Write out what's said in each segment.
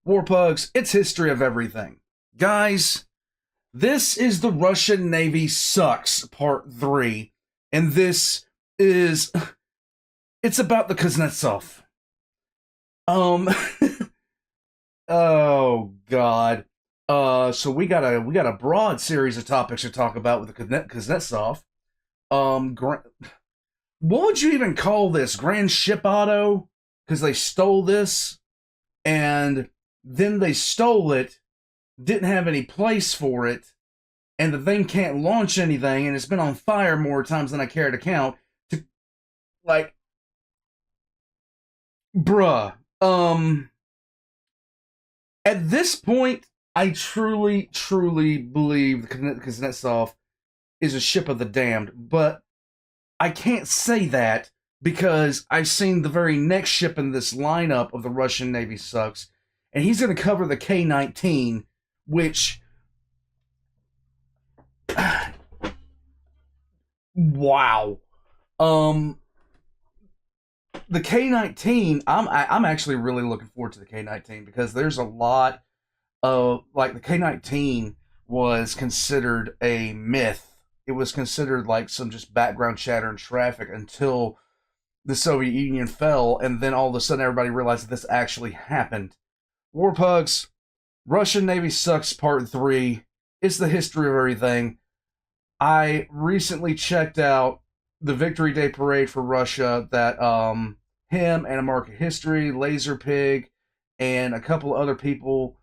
Warpugs, it's history of everything. Guys, this is the Russian Navy Sucks Part 3, and this is... it's about the Kuznetsov. Oh, God. So we got a broad series of topics to talk about with the Kuznetsov. What would you even call this? Grand Ship Auto? Because they stole this, and then they stole it, didn't have any place for it, and the thing can't launch anything, and it's been on fire more times than I care to count. Like, bruh. At this point, I truly believe the Kuznetsov is a ship of the damned, but I can't say that because I've seen the very next ship in this lineup of the Russian Navy Sucks, and he's going to cover the K-19, which... wow. The K-19, I'm actually really looking forward to the K-19 because there's a lot of... like, the K-19 was considered a myth. It was considered like some just background chatter and traffic until the Soviet Union fell, and then all of a sudden everybody realized that this actually happened. Warpugs, Russian Navy Sucks Part 3. It's the history of everything. I recently checked out the Victory Day Parade for Russia that him and American History, Laser Pig, and a couple other people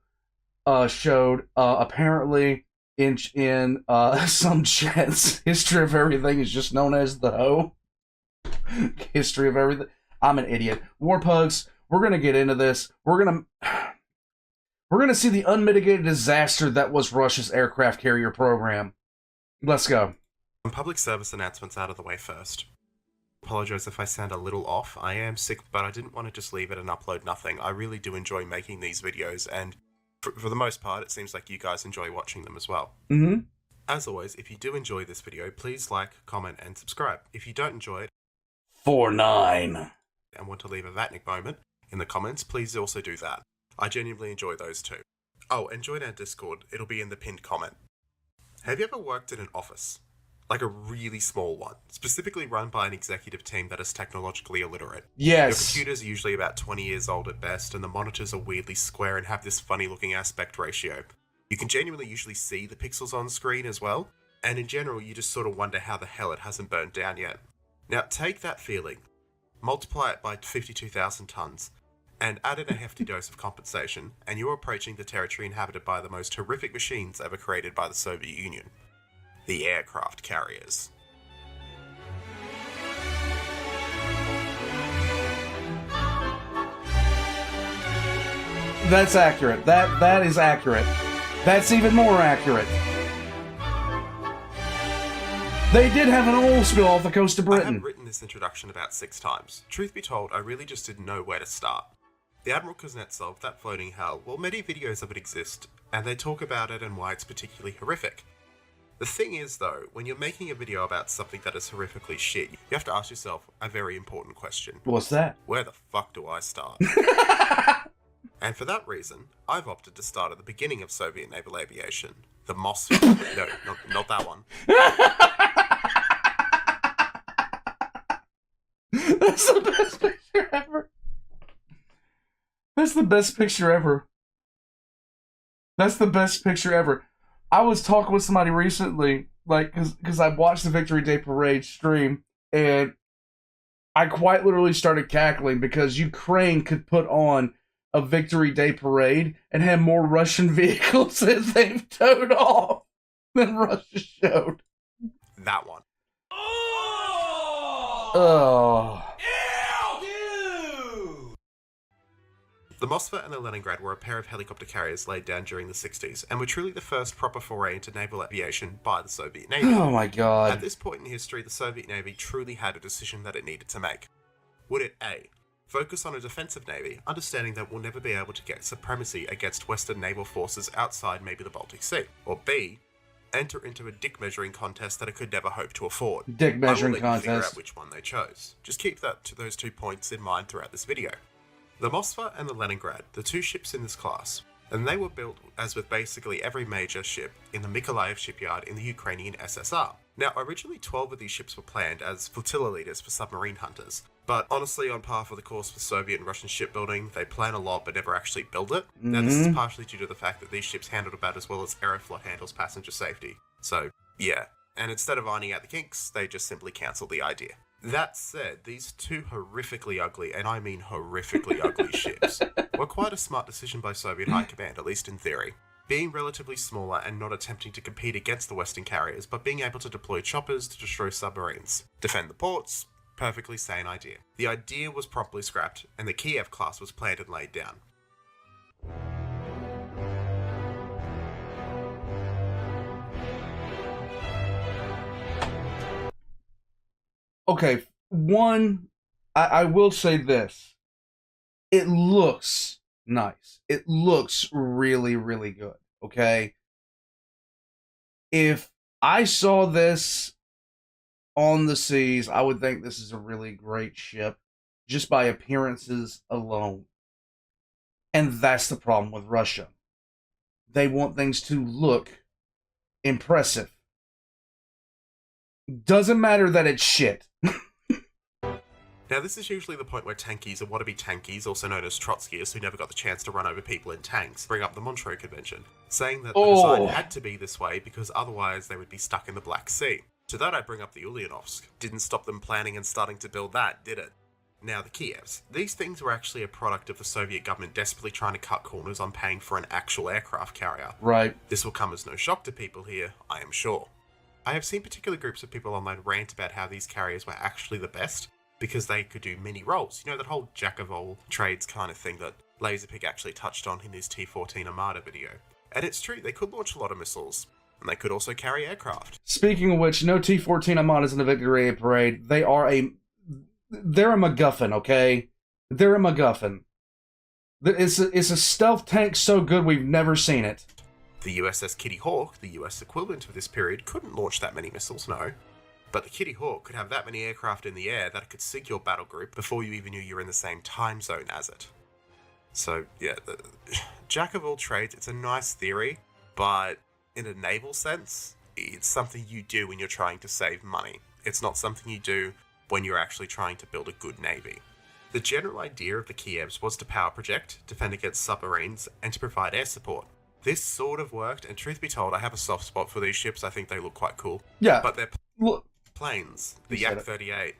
showed. Apparently, in some chats, History of Everything is just known as the Ho. History of Everything. I'm an idiot. Warpugs, we're gonna get into this. We're gonna see the unmitigated disaster that was Russia's aircraft carrier program. Let's go. Some public service announcements out of the way first. Apologize if I sound a little off. I am sick, but I didn't want to just leave it and upload nothing. I really do enjoy making these videos, and for the most part, it seems like you guys enjoy watching them as well. Mm-hmm. As always, if you do enjoy this video, please like, comment, and subscribe. If you don't enjoy it, 4-9, and want to leave a Vatnik moment in the comments, please also do that. I genuinely enjoy those too. Oh, and join our Discord. It'll be in the pinned comment. Have you ever worked in an office? Like a really small one, specifically run by an executive team that is technologically illiterate. Yes. Your computers are usually about 20 years old at best, and the monitors are weirdly square and have this funny looking aspect ratio. You can genuinely usually see the pixels on screen as well, and in general you just sort of wonder how the hell it hasn't burnt down yet. Now take that feeling, multiply it by 52,000 tons, and add in a hefty dose of compensation, and you're approaching the territory inhabited by the most horrific machines ever created by the Soviet Union. The aircraft carriers. That's accurate. That is accurate. That's even more accurate. They did have an oil spill off the coast of Britain. I have written this introduction about 6 times. Truth be told, I really just didn't know where to start. The Admiral Kuznetsov, that floating hell, well, many videos of it exist, and they talk about it and why it's particularly horrific. The thing is, though, when you're making a video about something that is horrifically shit, you have to ask yourself a very important question. What's that? Where the fuck do I start? And for that reason, I've opted to start at the beginning of Soviet naval aviation. The Mossad. No, not that one. That's the best picture ever. That's the best picture ever. That's the best picture ever. I was talking with somebody recently, like, because I watched the Victory Day Parade stream, and I quite literally started cackling because Ukraine could put on a Victory Day Parade and have more Russian vehicles that they've towed off than Russia showed. That one. Oh. The Moskva and the Leningrad were a pair of helicopter carriers laid down during the 60s, and were truly the first proper foray into naval aviation by the Soviet Navy. Oh my god. At this point in history, the Soviet Navy truly had a decision that it needed to make. Would it A. focus on a defensive navy, understanding that we'll never be able to get supremacy against Western naval forces outside maybe the Baltic Sea, or B. enter into a dick measuring contest that it could never hope to afford? Dick measuring I will let you figure contest. out which one they chose. Just keep those 2 points in mind throughout this video. The Moskva and the Leningrad, the two ships in this class, and they were built as with basically every major ship in the Mykolaiv shipyard in the Ukrainian SSR. Now, originally 12 of these ships were planned as flotilla leaders for submarine hunters, but honestly, on par for the course with Soviet and Russian shipbuilding, they plan a lot but never actually build it. Now, this is partially due to the fact that these ships handled about as well as Aeroflot handles passenger safety. So, yeah. And instead of ironing out the kinks, they just simply cancelled the idea. That said, these two horrifically ugly, and I mean horrifically ugly ships, were quite a smart decision by Soviet High Command, at least in theory. Being relatively smaller and not attempting to compete against the Western carriers, but being able to deploy choppers to destroy submarines. Defend the ports, perfectly sane idea. The idea was promptly scrapped, and the Kiev class was planned and laid down. Okay, one, I will say this. It looks nice. It looks really, really good, okay? If I saw this on the seas, I would think this is a really great ship, just by appearances alone. And that's the problem with Russia. They want things to look impressive. Doesn't matter that it's shit. Now, this is usually the point where tankies and wannabe tankies, also known as Trotskyists who never got the chance to run over people in tanks, bring up the Montreux Convention, saying that the design had to be this way because otherwise they would be stuck in the Black Sea. To that I bring up the Ulyanovsk. Didn't stop them planning and starting to build that, did it? Now, the Kievs. These things were actually a product of the Soviet government desperately trying to cut corners on paying for an actual aircraft carrier. Right. This will come as no shock to people here, I am sure. I have seen particular groups of people online rant about how these carriers were actually the best, because they could do many roles. You know, that whole jack of all trades kind of thing that Laserpig actually touched on in his T-14 Armada video. And it's true, they could launch a lot of missiles, and they could also carry aircraft. Speaking of which, no T-14 Armadas in the Victory Parade. They're a MacGuffin, okay? They're a MacGuffin. It's a stealth tank so good we've never seen it. The USS Kitty Hawk, the US equivalent of this period, couldn't launch that many missiles, no. But the Kitty Hawk could have that many aircraft in the air that it could sink your battle group before you even knew you were in the same time zone as it. So, yeah, the jack of all trades, it's a nice theory, but in a naval sense, it's something you do when you're trying to save money. It's not something you do when you're actually trying to build a good navy. The general idea of the Kievs was to power project, defend against submarines, and to provide air support. This sort of worked, and truth be told, I have a soft spot for these ships. I think they look quite cool. Yeah. But they're planes. The Yak-38.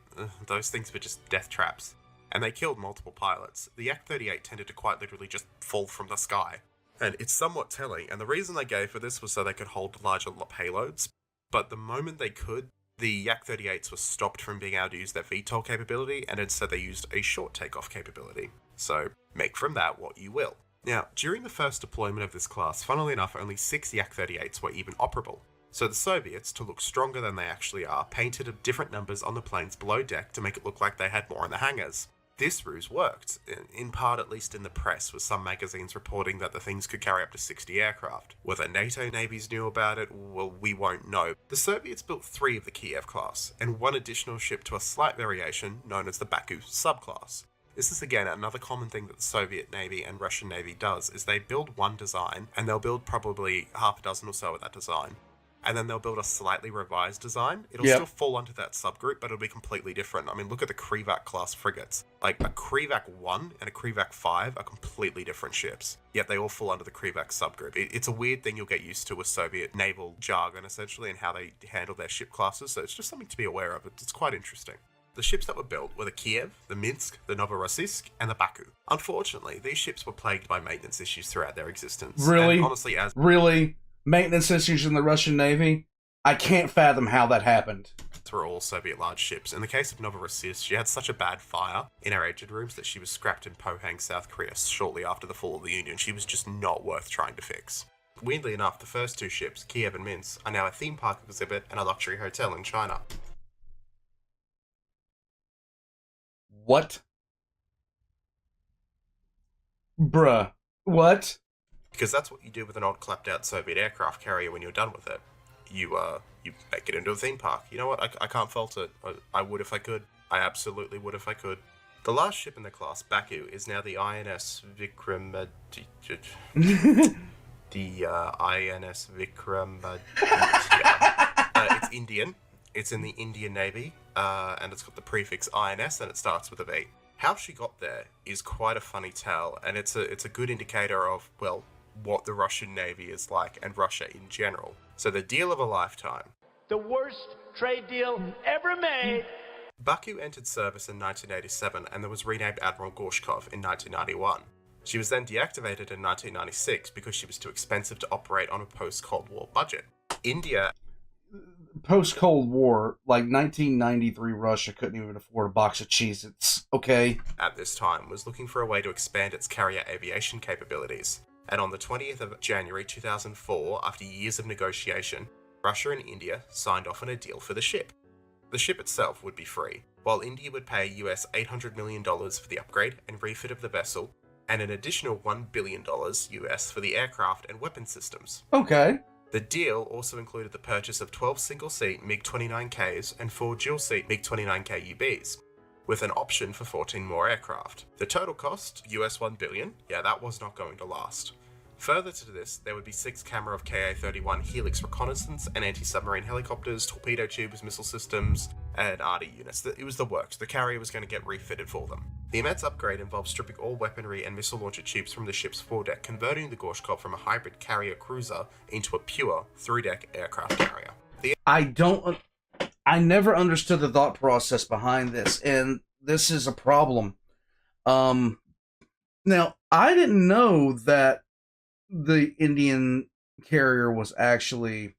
Those things were just death traps. And they killed multiple pilots. The Yak-38 tended to quite literally just fall from the sky. And it's somewhat telling, and the reason they gave for this was so they could hold larger payloads. But the moment they could, the Yak-38s were stopped from being able to use their VTOL capability, and instead they used a short takeoff capability. So, make from that what you will. Now, during the first deployment of this class, funnily enough, only 6 Yak-38s were even operable. So the Soviets, to look stronger than they actually are, painted different numbers on the planes below deck to make it look like they had more in the hangars. This ruse worked, in part at least in the press, with some magazines reporting that the things could carry up to 60 aircraft. Whether NATO navies knew about it, well, we won't know. The Soviets built 3 of the Kiev class, and 1 additional ship to a slight variation known as the Baku subclass. This is again another common thing that the Soviet Navy and Russian Navy does, is they build one design, and they'll build probably half a dozen or so of that design. And then they'll build a slightly revised design. It'll still fall under that subgroup, but it'll be completely different. I mean, look at the Krivak class frigates. Like, a Krivak 1 and a Krivak 5 are completely different ships, yet they all fall under the Krivak subgroup. It's a weird thing you'll get used to with Soviet naval jargon, essentially, and how they handle their ship classes, so it's just something to be aware of. It's quite interesting. The ships that were built were the Kiev, the Minsk, the Novorossiysk, and the Baku. Unfortunately, these ships were plagued by maintenance issues throughout their existence. Really? And honestly, Really? Maintenance issues in the Russian Navy? I can't fathom how that happened. Were all Soviet large ships. In the case of Novorossiysk, she had such a bad fire in her engine rooms that she was scrapped in Pohang, South Korea shortly after the fall of the Union. She was just not worth trying to fix. Weirdly enough, the first 2 ships, Kiev and Minsk, are now a theme park exhibit and a luxury hotel in China. What? Bruh. What? Because that's what you do with an old clapped-out Soviet aircraft carrier when you're done with it. You make it into a theme park. You know what? I can't fault it. I would if I could. I absolutely would if I could. The last ship in the class, Baku, is now the INS Vikramaditya. INS Vikramaditya. It's Indian. It's in the Indian Navy, and it's got the prefix INS, and it starts with a V. How she got there is quite a funny tale, and it's a good indicator of, well, what the Russian Navy is like, and Russia in general. So the deal of a lifetime. The worst trade deal ever made. Baku entered service in 1987 and then was renamed Admiral Gorshkov in 1991. She was then deactivated in 1996 because she was too expensive to operate on a post-Cold War budget. India... Post-Cold War, like 1993 Russia couldn't even afford a box of Cheez-Its, okay? At this time, was looking for a way to expand its carrier aviation capabilities. And on the 20th of January 2004, after years of negotiation, Russia and India signed off on a deal for the ship. The ship itself would be free, while India would pay US $800 million for the upgrade and refit of the vessel, and an additional $1 billion US for the aircraft and weapon systems. Okay. The deal also included the purchase of 12 single-seat MiG-29Ks and 4 dual-seat MiG-29K UBs, with an option for 14 more aircraft. The total cost, US $1 billion, yeah, that was not going to last. Further to this, there would be 6 camera of Ka-31 Helix reconnaissance and anti-submarine helicopters, torpedo tubes, missile systems, and RD units. It was the works. The carrier was going to get refitted for them. The immense upgrade involved stripping all weaponry and missile launcher tubes from the ship's foredeck, converting the Gorshkov from a hybrid carrier cruiser into a pure through-deck aircraft carrier. I never understood the thought process behind this, and this is a problem. Now, I didn't know that the Indian carrier was actually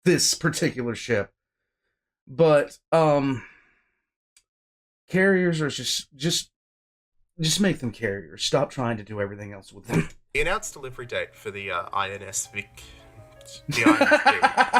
this particular ship, but carriers are just make them carriers. Stop trying to do everything else with them. The announced delivery date for the INS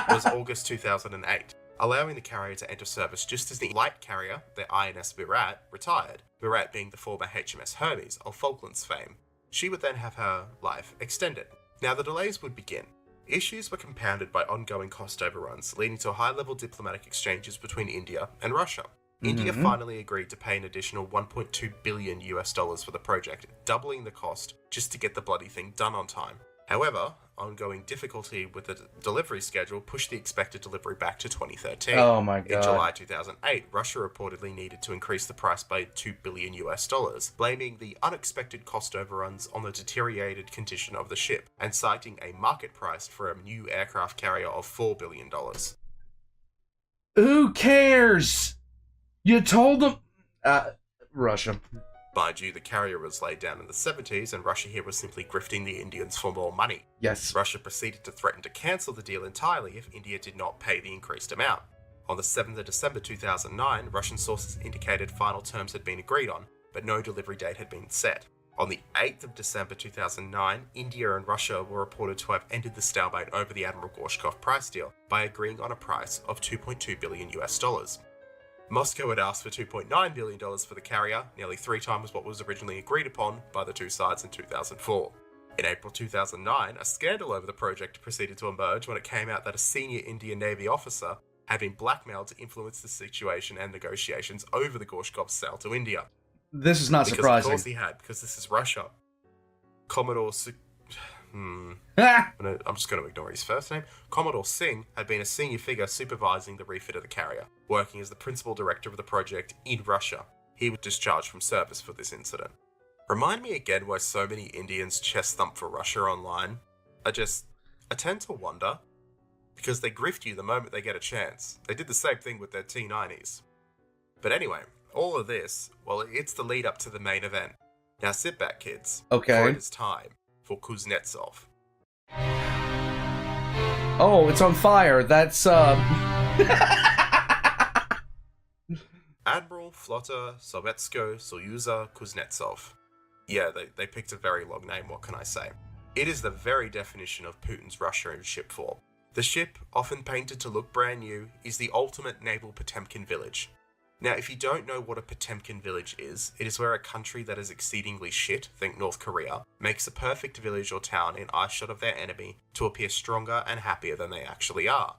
was August 2008, allowing the carrier to enter service just as the light carrier, the INS Virat, retired. Virat being the former HMS Hermes of Falklands fame. She would then have her life extended. Now the delays would begin. Issues were compounded by ongoing cost overruns, leading to high-level diplomatic exchanges between India and Russia. India finally agreed to pay an additional $1.2 billion US for the project, doubling the cost just to get the bloody thing done on time. However, ongoing difficulty with the delivery schedule pushed the expected delivery back to 2013. Oh my god. In July 2008, Russia reportedly needed to increase the price by $2 billion US, blaming the unexpected cost overruns on the deteriorated condition of the ship, and citing a market price for a new aircraft carrier of $4 billion. Who cares? You told them... Russia. Mind you, the carrier was laid down in the 70s, and Russia here was simply grifting the Indians for more money. Yes. Russia proceeded to threaten to cancel the deal entirely if India did not pay the increased amount. On the 7th of December 2009, Russian sources indicated final terms had been agreed on, but no delivery date had been set. On the 8th of December 2009, India and Russia were reported to have ended the stalemate over the Admiral Gorshkov price deal by agreeing on a price of $2.2 billion US. Moscow had asked for $2.9 billion for the carrier, nearly 3 times what was originally agreed upon by the two sides in 2004. In April 2009, a scandal over the project proceeded to emerge when it came out that a senior Indian Navy officer had been blackmailed to influence the situation and negotiations over the Gorshkov's sale to India. This is not surprising. Of course he had, because this is Russia. Commodore I'm just going to ignore his first name. Commodore Singh had been a senior figure supervising the refit of the carrier, working as the principal director of the project in Russia. He was discharged from service for this incident. Remind me again why so many Indians chest thump for Russia online. I tend to wonder, because they grift you the moment they get a chance. They did the same thing with their T-90s. But anyway, all of this, well, it's the lead up to the main event. Now sit back, kids. Okay. For it is time for Kuznetsov. Oh, it's on fire. That's, Admiral Flotta Sovetsko Soyuza Kuznetsov. Yeah, they picked a very long name, what can I say? It is the very definition of Putin's Russia in ship form. The ship, often painted to look brand new, is the ultimate naval Potemkin village. Now, if you don't know what a Potemkin village is, it is where a country that is exceedingly shit, think North Korea, makes a perfect village or town in eyeshot of their enemy to appear stronger and happier than they actually are.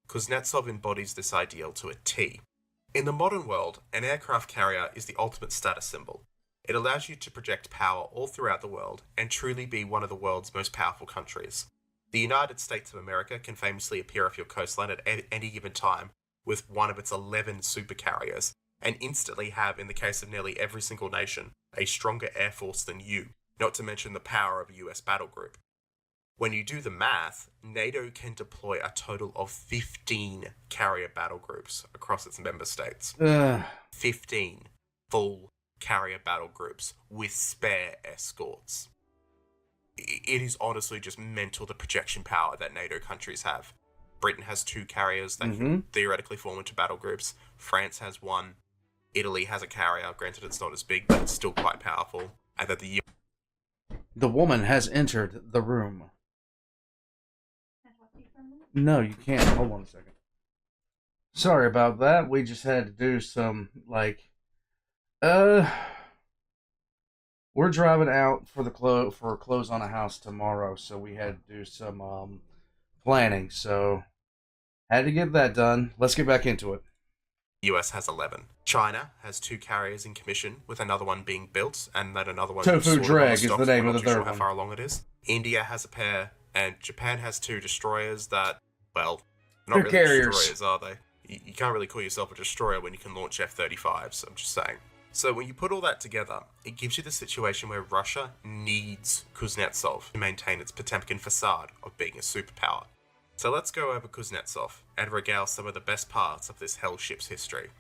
Kuznetsov embodies this ideal to a T. In the modern world, an aircraft carrier is the ultimate status symbol. It allows you to project power all throughout the world and truly be one of the world's most powerful countries. The United States of America can famously appear off your coastline at any given time with one of its 11 supercarriers, and instantly have, in the case of nearly every single nation, a stronger air force than you, not to mention the power of a US battle group. When you do the math, NATO can deploy a total of 15 carrier battle groups across its member states. 15 full carrier battle groups with spare escorts. It is honestly just mental, the projection power that NATO countries have. Britain has 2 carriers that can theoretically form into battle groups. France has 1. Italy has a carrier. Granted, it's not as big, but it's still quite powerful. And that The woman has entered the room. No, you can't. Hold on a second. Sorry about that. We just had to do some, we're driving out for close on a house tomorrow, so we had to do some planning. So had to get that done. Let's get back into it. US has 11. China has 2 carriers in commission, with another one being built, and then another one Tofu Drag is the name of the third one. How one. far along it is. India has a pair, and Japan has 2 destroyers that, well, not They're really carriers. destroyers, are they? You can't really call yourself a destroyer when you can launch F-35s, I'm just saying. So when you put all that together, it gives you the situation where Russia needs Kuznetsov to maintain its Potemkin facade of being a superpower. So let's go over Kuznetsov and regale some of the best parts of this Hellship's history.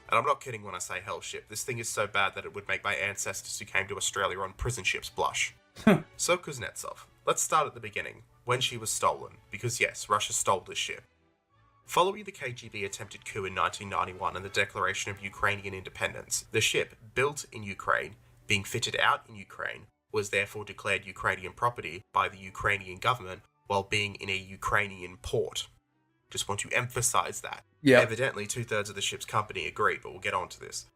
And I'm not kidding when I say Hellship. This thing is so bad that it would make my ancestors who came to Australia on prison ships blush. So Kuznetsov, let's start at the beginning, when she was stolen, because yes, Russia stole this ship. Following the KGB attempted coup in 1991 and the declaration of Ukrainian independence, the ship, built in Ukraine, being fitted out in Ukraine, was therefore declared Ukrainian property by the Ukrainian government while being in a Ukrainian port. Just want to emphasize that. Yeah. Evidently, 2/3 of the ship's company agreed, but we'll get on to this.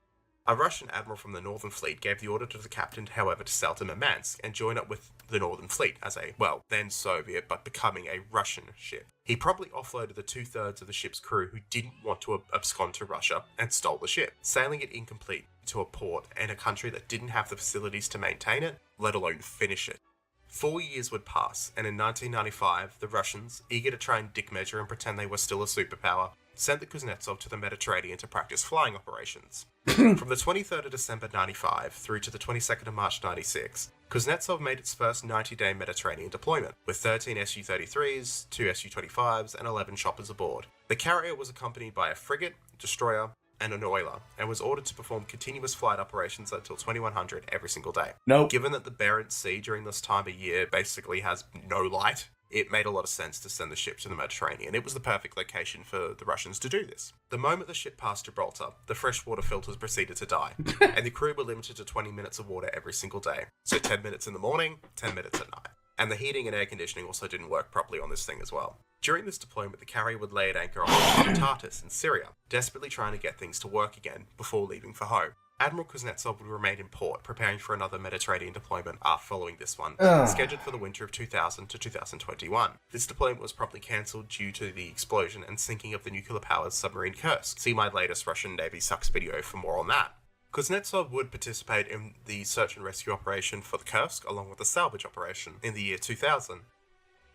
A Russian admiral from the Northern Fleet gave the order to the captain, however, to sail to Murmansk and join up with the Northern Fleet as a, well, then Soviet, but becoming a Russian ship. He promptly offloaded the 2/3 of the ship's crew who didn't want to abscond to Russia and stole the ship, sailing it incomplete to a port in a country that didn't have the facilities to maintain it, let alone finish it. 4 years would pass, and in 1995, the Russians, eager to try and dick measure and pretend they were still a superpower, sent the Kuznetsov to the Mediterranean to practice flying operations. From the 23rd of December 95 through to the 22nd of March 96, Kuznetsov made its first 90-day Mediterranean deployment, with 13 Su-33s, 2 Su-25s, and 11 choppers aboard. The carrier was accompanied by a frigate, destroyer, and an oiler, and was ordered to perform continuous flight operations until 2100 every single day. Nope. Given that the Barents Sea during this time of year basically has no light, it made a lot of sense to send the ship to the Mediterranean. It was the perfect location for the Russians to do this. The moment the ship passed Gibraltar, the freshwater filters proceeded to die, and the crew were limited to 20 minutes of water every single day. So 10 minutes in the morning, 10 minutes at night. And the heating and air conditioning also didn't work properly on this thing as well. During this deployment, the carrier would lay at anchor off Tartus in Syria, desperately trying to get things to work again before leaving for home. Admiral Kuznetsov would remain in port, preparing for another Mediterranean deployment following this one, scheduled for the winter of 2000 to 2021. This deployment was promptly cancelled due to the explosion and sinking of the nuclear-powered submarine Kursk. See my latest Russian Navy sucks video for more on that. Kuznetsov would participate in the search and rescue operation for the Kursk, along with the salvage operation, in the year 2000.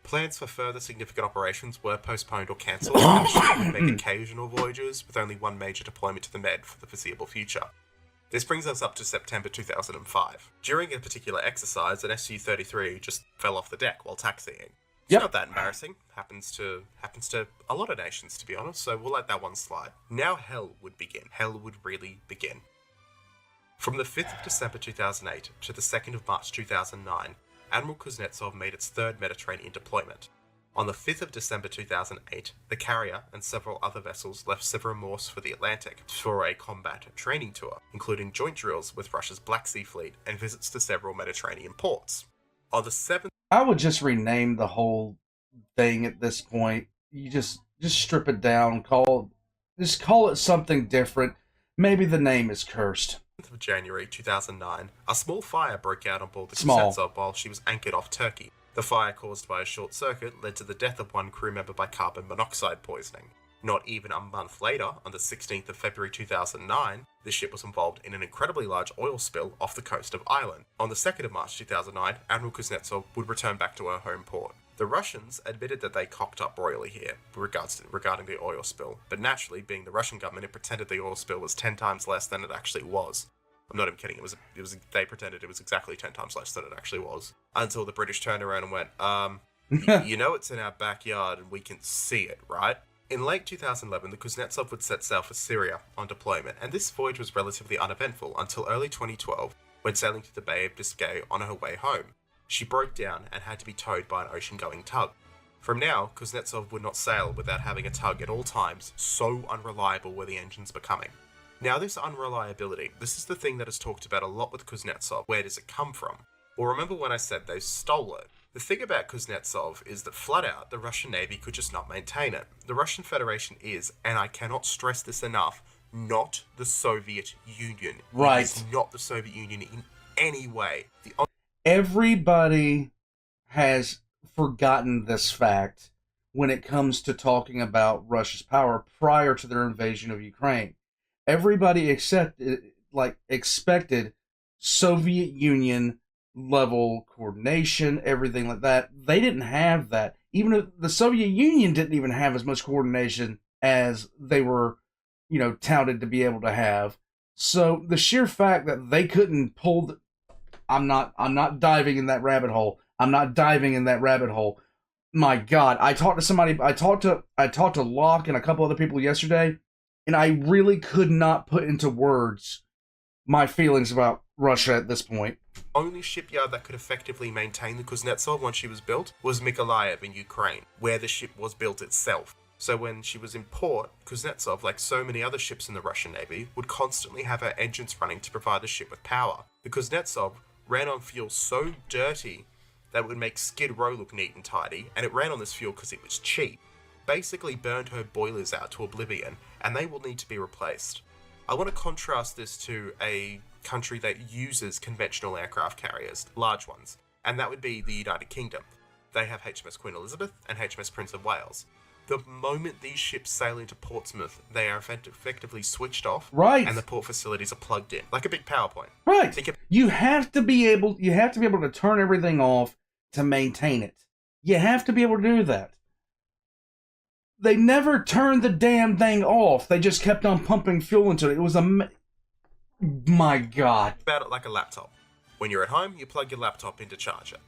Plans for further significant operations were postponed or cancelled, and the ship would make occasional voyages, with only one major deployment to the Med for the foreseeable future. This brings us up to September 2005. During a particular exercise, an Su-33 just fell off the deck while taxiing. It's not that embarrassing. Happens to a lot of nations, to be honest, so we'll let that one slide. Now hell would begin. Hell would really begin. From the 5th of December 2008 to the 2nd of March 2009, Admiral Kuznetsov made its third Mediterranean deployment. On the 5th of December 2008, the carrier and several other vessels left Severomorsk for the Atlantic for a combat training tour, including joint drills with Russia's Black Sea Fleet and visits to several Mediterranean ports. On the 7th... I would just rename the whole thing at this point. You just strip it down, call it something different. Maybe the name is cursed. of January 2009, a small fire broke out on board the Kuznetsov while she was anchored off Turkey. The fire, caused by a short circuit, led to the death of one crew member by carbon monoxide poisoning. Not even a month later, on the 16th of February 2009, the ship was involved in an incredibly large oil spill off the coast of Ireland. On the 2nd of March 2009, Admiral Kuznetsov would return back to her home port. The Russians admitted that they cocked up royally here regarding the oil spill, but naturally, being the Russian government, it pretended the oil spill was 10 times less than it actually was. I'm not even kidding, they pretended it was exactly 10 times less than it actually was. Until the British turned around and went, you know it's in our backyard and we can see it, right? In late 2011, the Kuznetsov would set sail for Syria on deployment, and this voyage was relatively uneventful until early 2012, when sailing through the Bay of Biscay on her way home. She broke down and had to be towed by an ocean-going tug. From now, Kuznetsov would not sail without having a tug at all times, so unreliable were the engines becoming. Now this unreliability, this is the thing that is talked about a lot with Kuznetsov. Where does it come from? Well, remember when I said they stole it? The thing about Kuznetsov is that flat out, the Russian Navy could just not maintain it. The Russian Federation is, and I cannot stress this enough, not the Soviet Union. Right. It is not the Soviet Union in any way. Everybody has forgotten this fact when it comes to talking about Russia's power prior to their invasion of Ukraine. Everybody expected Soviet Union level coordination, everything like that. They didn't have that. Even the Soviet Union didn't even have as much coordination as they were, touted to be able to have. So the sheer fact that they couldn't pull I'm not diving in that rabbit hole. My God, I talked to Locke and a couple other people yesterday, and I really could not put into words my feelings about Russia at this point. Only shipyard that could effectively maintain the Kuznetsov once she was built was Mykolaiv in Ukraine, where the ship was built itself. So when she was in port, Kuznetsov, like so many other ships in the Russian Navy, would constantly have her engines running to provide the ship with power. The Kuznetsov ran on fuel so dirty that it would make Skid Row look neat and tidy, and it ran on this fuel because it was cheap. Basically burned her boilers out to oblivion, and they will need to be replaced. I want to contrast this to a country that uses conventional aircraft carriers, large ones, and that would be the United Kingdom. They have HMS Queen Elizabeth and HMS Prince of Wales. The moment these ships sail into Portsmouth, they are effectively switched off, right, and the port facilities are plugged in, like a big power plant. Right. You have to be able to turn everything off to maintain it. You have to be able to do that. They never turned the damn thing off. They just kept on pumping fuel into it. It was my God. About it like a laptop. When you're at home, you plug your laptop into charger.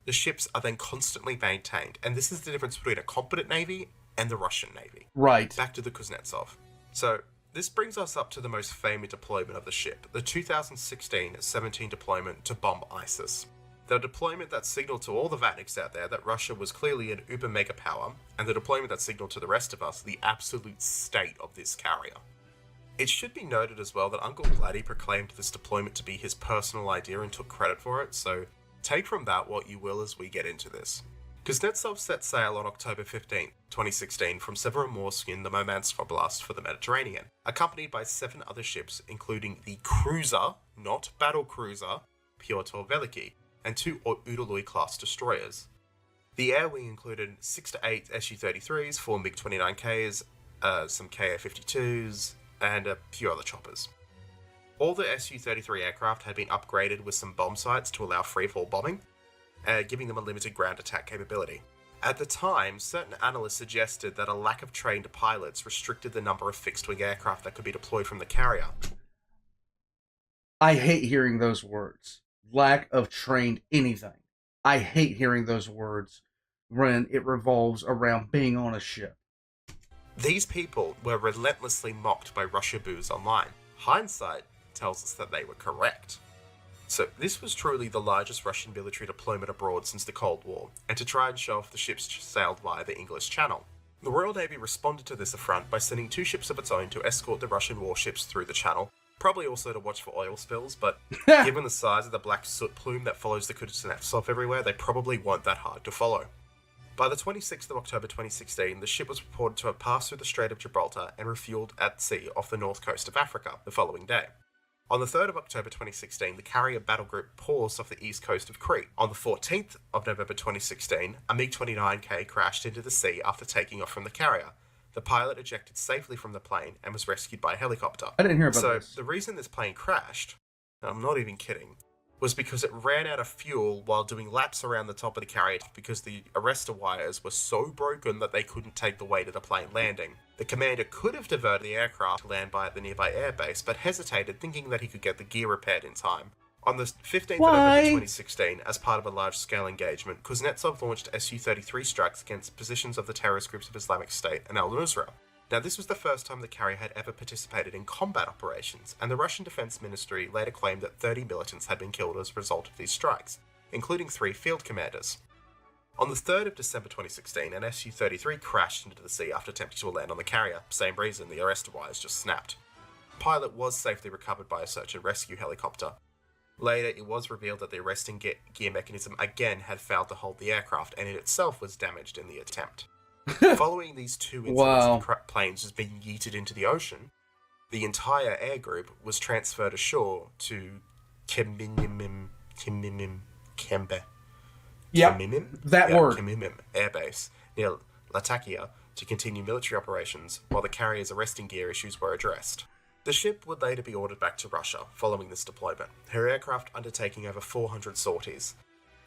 The ships are then constantly maintained, and this is the difference between a competent navy and the Russian Navy. Right. Back to the Kuznetsov. So, this brings us up to the most famous deployment of the ship, the 2016-17 deployment to bomb ISIS. The deployment that signaled to all the Vatniks out there that Russia was clearly an uber mega power, and the deployment that signaled to the rest of us the absolute state of this carrier. It should be noted as well that Uncle Vladdy proclaimed this deployment to be his personal idea and took credit for it, so take from that what you will as we get into this. Kuznetsov set sail on October 15, 2016 from Severomorsk in the Murmansk Oblast for the Mediterranean, accompanied by 7 other ships including the cruiser, not battle cruiser, Pyotr Veliky, and 2 Udaloy-class destroyers. The air wing included 6 to 8 Su-33s, 4 MiG-29Ks, some Ka-52s, and a few other choppers. All the Su-33 aircraft had been upgraded with some bomb sights to allow freefall bombing, giving them a limited ground attack capability. At the time, certain analysts suggested that a lack of trained pilots restricted the number of fixed-wing aircraft that could be deployed from the carrier. I hate hearing those words. Lack of trained anything. I hate hearing those words when it revolves around being on a ship. These people were relentlessly mocked by Russia boos online. Hindsight tells us that they were correct. So this was truly the largest Russian military deployment abroad since the Cold War, and to try and show off the ships sailed via the English Channel. The Royal Navy responded to this affront by sending 2 ships of its own to escort the Russian warships through the channel, probably also to watch for oil spills, but given the size of the black soot plume that follows the Kuznetsov everywhere, they probably weren't that hard to follow. By the 26th of October 2016, the ship was reported to have passed through the Strait of Gibraltar and refueled at sea off the north coast of Africa the following day. On the 3rd of October 2016, the carrier battle group paused off the east coast of Crete. On the 14th of November 2016, a MiG-29K crashed into the sea after taking off from the carrier. the pilot ejected safely from the plane and was rescued by a helicopter. I didn't hear about So this. the reason this plane crashed, and I'm not even kidding, was because it ran out of fuel while doing laps around the top of the carrier because the arrestor wires were so broken that they couldn't take the weight of the plane landing. The commander could have diverted the aircraft to land by the nearby airbase, but hesitated, thinking that he could get the gear repaired in time. On the 15th of November 2016, as part of a large-scale engagement, Kuznetsov launched Su-33 strikes against positions of the terrorist groups of Islamic State and al-Nusra. Now, this was the first time the carrier had ever participated in combat operations, and the Russian Defense Ministry later claimed that 30 militants had been killed as a result of these strikes, including 3 field commanders. On the 3rd of December 2016, an Su-33 crashed into the sea after attempting to land on the carrier. Same reason, the arrestor wires just snapped. The pilot was safely recovered by a search and rescue helicopter. Later, it was revealed that the arresting gear mechanism again had failed to hold the aircraft, and it itself was damaged in the attempt. Following these 2 incidents of the planes just being yeeted into the ocean, the entire air group was transferred ashore to Kembe Air Base near Latakia to continue military operations while the carrier's arresting gear issues were addressed. The ship would later be ordered back to Russia following this deployment, her aircraft undertaking over 400 sorties.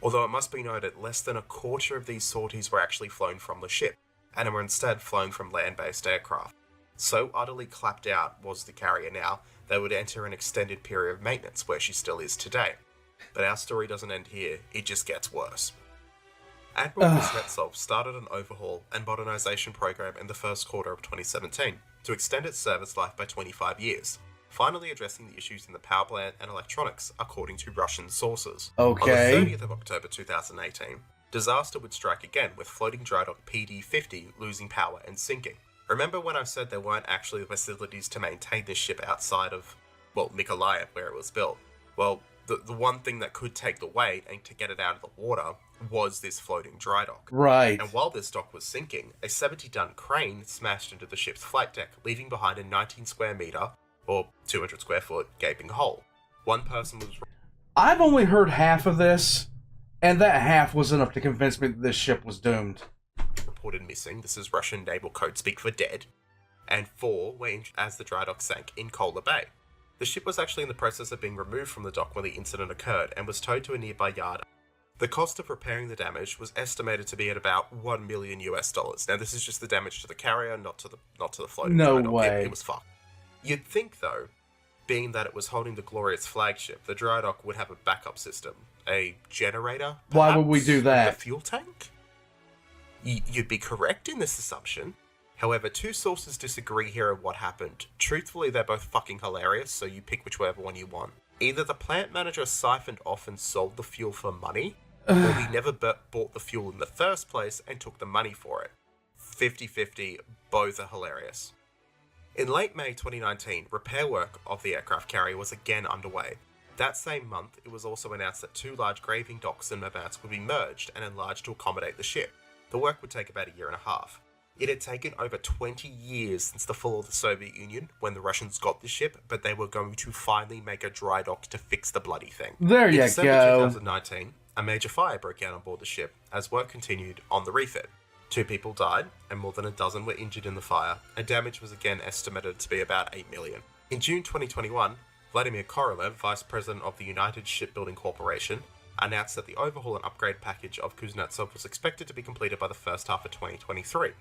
Although it must be noted, less than a quarter of these sorties were actually flown from the ship, and were instead flown from land-based aircraft. So utterly clapped out was the carrier now, they would enter an extended period of maintenance where she still is today. But our story doesn't end here, it just gets worse. Admiral Kuznetsov started an overhaul and modernization program in the first quarter of 2017 to extend its service life by 25 years, finally addressing the issues in the power plant and electronics, according to Russian sources. Okay. On the 30th of October 2018, disaster would strike again, with floating dry dock PD-50 losing power and sinking. Remember when I said there weren't actually the facilities to maintain this ship outside of, well, Mykolaiv, where it was built? Well, the one thing that could take the weight and to get it out of the water was this floating dry dock. Right. And while this dock was sinking, a 70-ton crane smashed into the ship's flight deck, leaving behind a 19 square meter, or 200 square foot, gaping hole. One person was... I've only heard half of this, and that half was enough to convince me that this ship was doomed. Reported missing. This is Russian naval code speak for dead. And 4 were injured as the dry dock sank in Kola Bay. The ship was actually in the process of being removed from the dock when the incident occurred and was towed to a nearby yard. The cost of repairing the damage was estimated to be at about $1 million. Now, this is just the damage to the carrier, not to the floating dry dock. way. It was fucked. You'd think, though, being that it was holding the Glorious flagship, the dry dock would have a backup system. A generator, perhaps? Why would we do that? A fuel tank? You'd be correct in this assumption. However, 2 sources disagree here on what happened. Truthfully, they're both fucking hilarious, so you pick whichever one you want. Either the plant manager siphoned off and sold the fuel for money, or he never bought the fuel in the first place and took the money for it. 50-50, both are hilarious. In late May 2019, repair work of the aircraft carrier was again underway. That same month, it was also announced that 2 large graving docks in Murmansk would be merged and enlarged to accommodate the ship. The work would take about a year and a half. It had taken over 20 years since the fall of the Soviet Union when the Russians got the ship, but they were going to finally make a dry dock to fix the bloody thing. There you In December go. 2019, a major fire broke out on board the ship as work continued on the refit. 2 people died, and more than a dozen were injured in the fire, and damage was again estimated to be about $8 million. In June 2021, Vladimir Korolev, Vice President of the United Shipbuilding Corporation, announced that the overhaul and upgrade package of Kuznetsov was expected to be completed by the first half of 2023.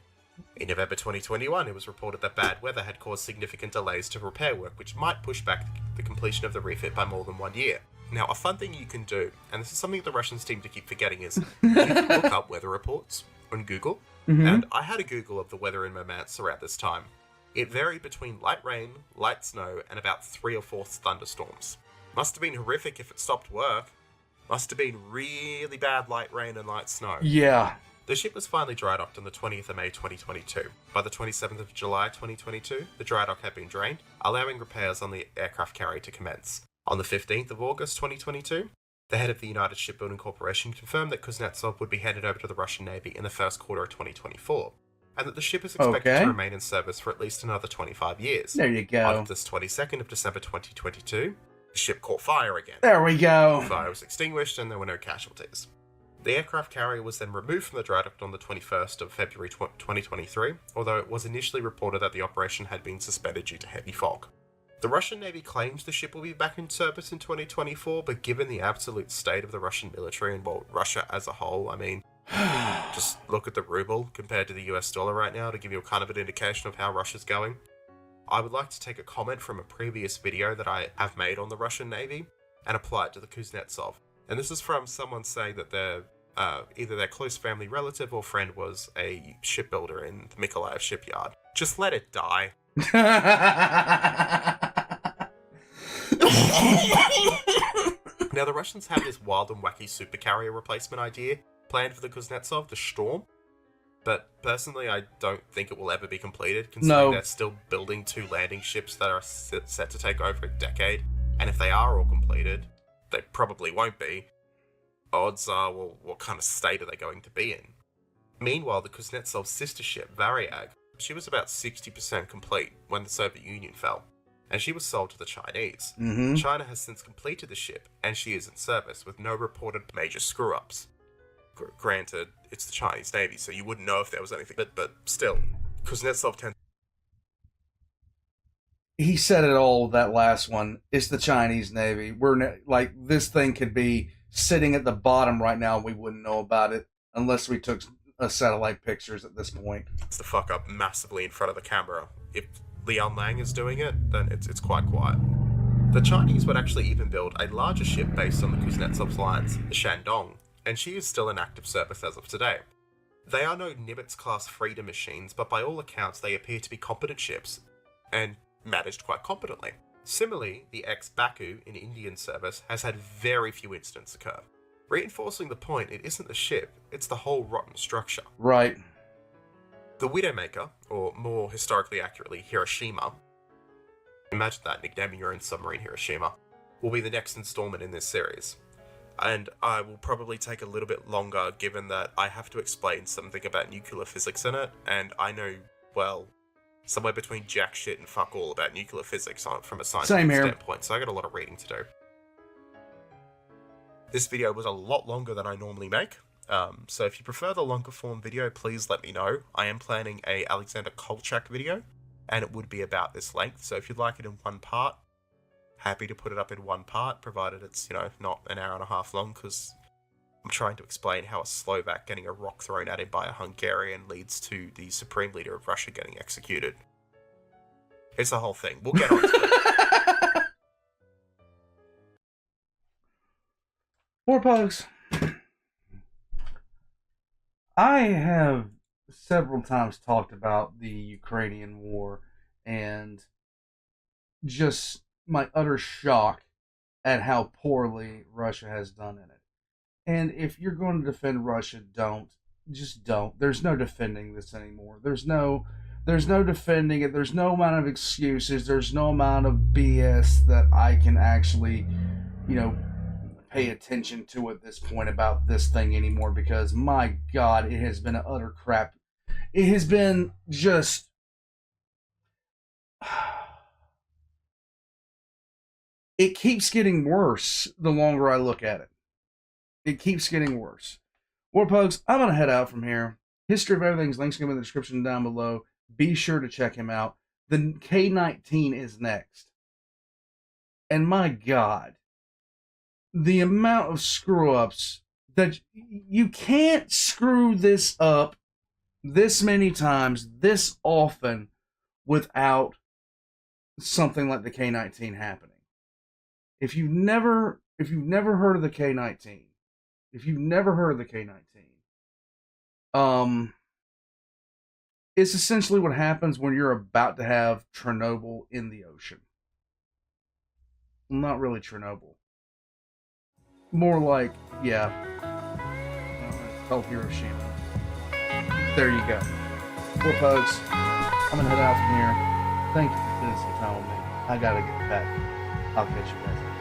In November 2021, it was reported that bad weather had caused significant delays to repair work, which might push back the completion of the refit by more than 1 year. Now, a fun thing you can do, and this is something the Russians seem to keep forgetting, is you can look up weather reports on Google. And I had a Google of the weather in Murmansk around this time. It varied between light rain, light snow, and about 3 or 4 thunderstorms. Must have been horrific if it stopped work. Must have been really bad light rain and light snow. Yeah. The ship was finally dry docked on the 20th of May 2022. By the 27th of July 2022, the dry dock had been drained, allowing repairs on the aircraft carrier to commence. On the 15th of August 2022, the head of the United Shipbuilding Corporation confirmed that Kuznetsov would be handed over to the Russian Navy in the first quarter of 2024, and that the ship is expected to remain in service for at least another 25 years. There you go. On this 22nd of December 2022, the ship caught fire again. There we go. The fire was extinguished and there were no casualties. The aircraft carrier was then removed from the Dreadnought on the 21st of February 2023, although it was initially reported that the operation had been suspended due to heavy fog. The Russian Navy claims the ship will be back in service in 2024, but given the absolute state of the Russian military and, well, Russia as a whole, I mean, just look at the ruble compared to the US dollar right now to give you a kind of an indication of how Russia's going. I would like to take a comment from a previous video that I have made on the Russian Navy and apply it to the Kuznetsov. And this is from someone saying that either their close family relative or friend was a shipbuilder in the Mykolaiv shipyard. Just let it die. Now, the Russians have this wild and wacky supercarrier replacement idea planned for the Kuznetsov, the Storm. But personally, I don't think it will ever be completed, considering they're still building 2 landing ships that are set to take over a decade. And if they are all completed, they probably won't be. Odds are, well, what kind of state are they going to be in? Meanwhile, the Kuznetsov's sister ship, Varyag, she was about 60% complete when the Soviet Union fell, and she was sold to the Chinese. Mm-hmm. China has since completed the ship, and she is in service with no reported major screw-ups. Granted, it's the Chinese Navy, so you wouldn't know if there was anything, but still, Kuznetsov tends... He said it all, that last one. It's the Chinese Navy. Like, this thing could be sitting at the bottom right now, we wouldn't know about it unless we took satellite pictures at this point. It's the fuck up massively in front of the camera. If Lian Lang is doing it, then it's quite quiet. The Chinese would actually even build a larger ship based on the Kuznetsov's lines, the Shandong, and she is still in active service as of today. They are no Nimitz-class freedom machines, but by all accounts they appear to be competent ships, and managed quite competently. Similarly, the ex-Baku in Indian service has had very few incidents occur, reinforcing the point it isn't the ship, it's the whole rotten structure. Right. The Widowmaker, or more historically accurately, Hiroshima, imagine that, nicknaming your own submarine Hiroshima, will be the next installment in this series. And I will probably take a little bit longer given that I have to explain something about nuclear physics in it, and I know, well, somewhere between jack shit and fuck all about nuclear physics from a scientific standpoint, so I got a lot of reading to do. This video was a lot longer than I normally make, so if you prefer the longer form video, please let me know. I am planning a Alexander Kolchak video, and it would be about this length, so if you'd like it in one part, happy to put it up in one part, provided it's, not an hour and a half long, because I'm trying to explain how a Slovak getting a rock thrown at him by a Hungarian leads to the supreme leader of Russia getting executed. It's a whole thing. We'll get on to it. More pugs. I have several times talked about the Ukrainian war and just my utter shock at how poorly Russia has done in it. And if you're going to defend Russia, just don't. There's no defending this anymore. There's no defending it. There's no amount of excuses. There's no amount of BS that I can actually, pay attention to at this point about this thing anymore, because my God, it has been an utter crap. It has been just... It keeps getting worse the longer I look at it. It keeps getting worse. Warpugs, I'm going to head out from here. History of Everything's links going to be in the description down below. Be sure to check him out. The K-19 is next. And my God, the amount of screw-ups that you can't screw this up this many times, this often, without something like the K-19 happening. If you've never heard of the K-19, it's essentially what happens when you're about to have Chernobyl in the ocean. Not really Chernobyl. More like, yeah, it's called Hiroshima. There you go. Well, folks, I'm gonna head out from here. Thank you for spending some time with me. I gotta get back. I'll catch you guys.